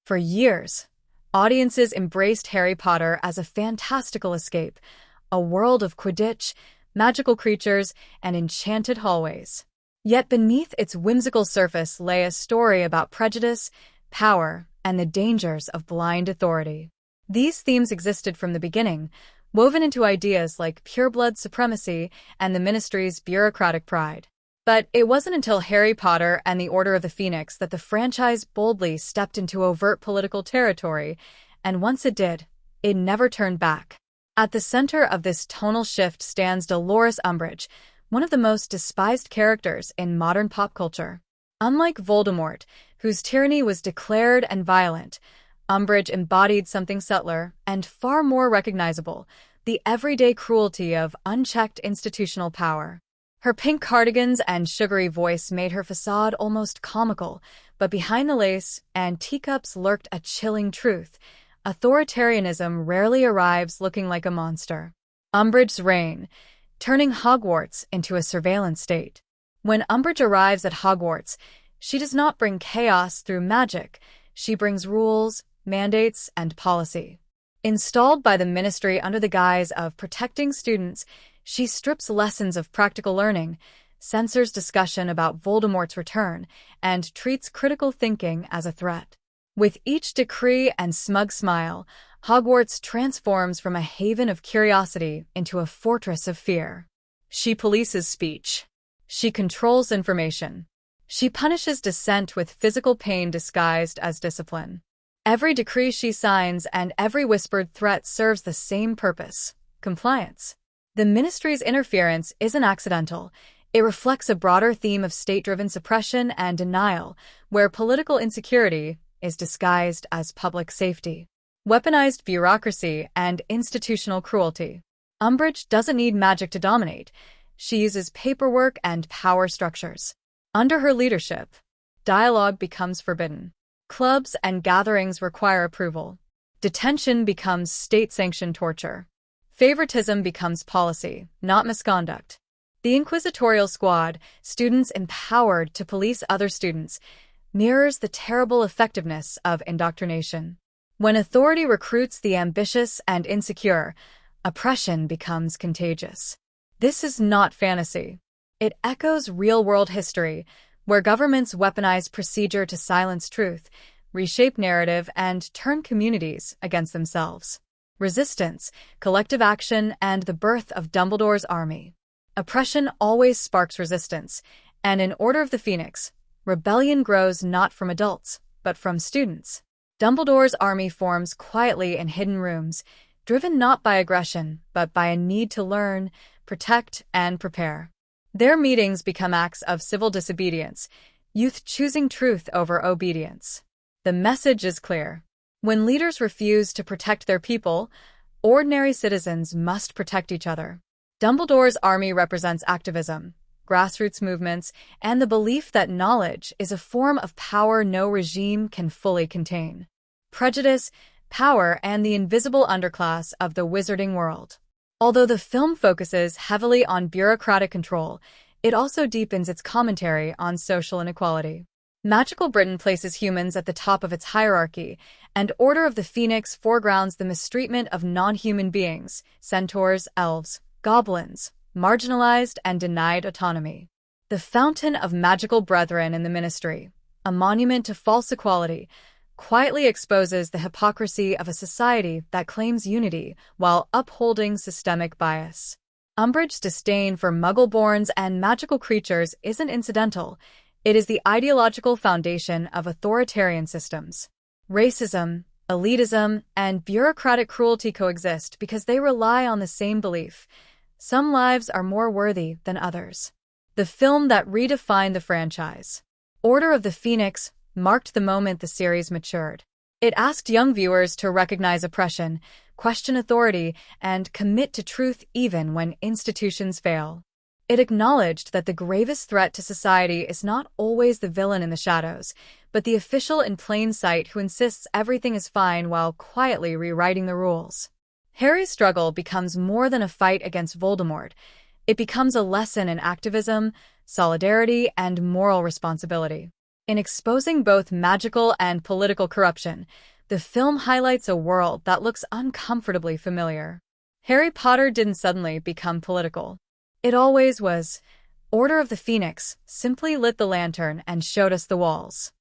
For years, audiences embraced Harry Potter as a fantastical escape, a world of Quidditch, magical creatures, and enchanted hallways. Yet beneath its whimsical surface lay a story about prejudice, power, and the dangers of blind authority. These themes existed from the beginning, woven into ideas like pureblood supremacy and the Ministry's bureaucratic pride. But it wasn't until Harry Potter and the Order of the Phoenix that the franchise boldly stepped into overt political territory, and once it did, it never turned back. At the center of this tonal shift stands Dolores Umbridge, one of the most despised characters in modern pop culture. Unlike Voldemort, whose tyranny was declared and violent, Umbridge embodied something subtler and far more recognizable, the everyday cruelty of unchecked institutional power. Her pink cardigans and sugary voice made her facade almost comical, but behind the lace and teacups lurked a chilling truth. Authoritarianism rarely arrives looking like a monster. Umbridge's reign, turning Hogwarts into a surveillance state. When Umbridge arrives at Hogwarts, she does not bring chaos through magic. She brings rules, mandates, and policy. Installed by the Ministry under the guise of protecting students, she strips lessons of practical learning, censors discussion about Voldemort's return, and treats critical thinking as a threat. With each decree and smug smile, Hogwarts transforms from a haven of curiosity into a fortress of fear. She polices speech. She controls information. She punishes dissent with physical pain disguised as discipline. Every decree she signs and every whispered threat serves the same purpose: compliance. The Ministry's interference isn't accidental. It reflects a broader theme of state-driven suppression and denial, where political insecurity is disguised as public safety. Weaponized bureaucracy and institutional cruelty. Umbridge doesn't need magic to dominate. She uses paperwork and power structures. Under her leadership, dialogue becomes forbidden. Clubs and gatherings require approval. Detention becomes state-sanctioned torture. Favoritism becomes policy, not misconduct. The Inquisitorial Squad, students empowered to police other students, mirrors the terrible effectiveness of indoctrination. When authority recruits the ambitious and insecure, oppression becomes contagious. This is not fantasy. It echoes real-world history, where governments weaponize procedure to silence truth, reshape narrative, and turn communities against themselves. Resistance, collective action, and the birth of Dumbledore's army. Oppression always sparks resistance, and in Order of the Phoenix, rebellion grows not from adults, but from students. Dumbledore's army forms quietly in hidden rooms, driven not by aggression, but by a need to learn, protect, and prepare. Their meetings become acts of civil disobedience, youth choosing truth over obedience. The message is clear. When leaders refuse to protect their people, ordinary citizens must protect each other. Dumbledore's army represents activism, grassroots movements, and the belief that knowledge is a form of power no regime can fully contain. Prejudice, power, and the invisible underclass of the wizarding world. Although the film focuses heavily on bureaucratic control, it also deepens its commentary on social inequality. Magical Britain places humans at the top of its hierarchy, and Order of the Phoenix foregrounds the mistreatment of non-human beings, centaurs, elves, goblins, marginalized and denied autonomy. The Fountain of Magical Brethren in the Ministry, a monument to false equality, quietly exposes the hypocrisy of a society that claims unity while upholding systemic bias. Umbridge's disdain for Muggle-borns and magical creatures isn't incidental. It is the ideological foundation of authoritarian systems. Racism, elitism, and bureaucratic cruelty coexist because they rely on the same belief: some lives are more worthy than others. The film that redefined the franchise, Order of the Phoenix, marked the moment the series matured. It asked young viewers to recognize oppression, question authority, and commit to truth even when institutions fail. It acknowledged that the gravest threat to society is not always the villain in the shadows, but the official in plain sight who insists everything is fine while quietly rewriting the rules. Harry's struggle becomes more than a fight against Voldemort. It becomes a lesson in activism, solidarity, and moral responsibility. In exposing both magical and political corruption, the film highlights a world that looks uncomfortably familiar. Harry Potter didn't suddenly become political. It always was. Order of the Phoenix simply lit the lantern and showed us the walls.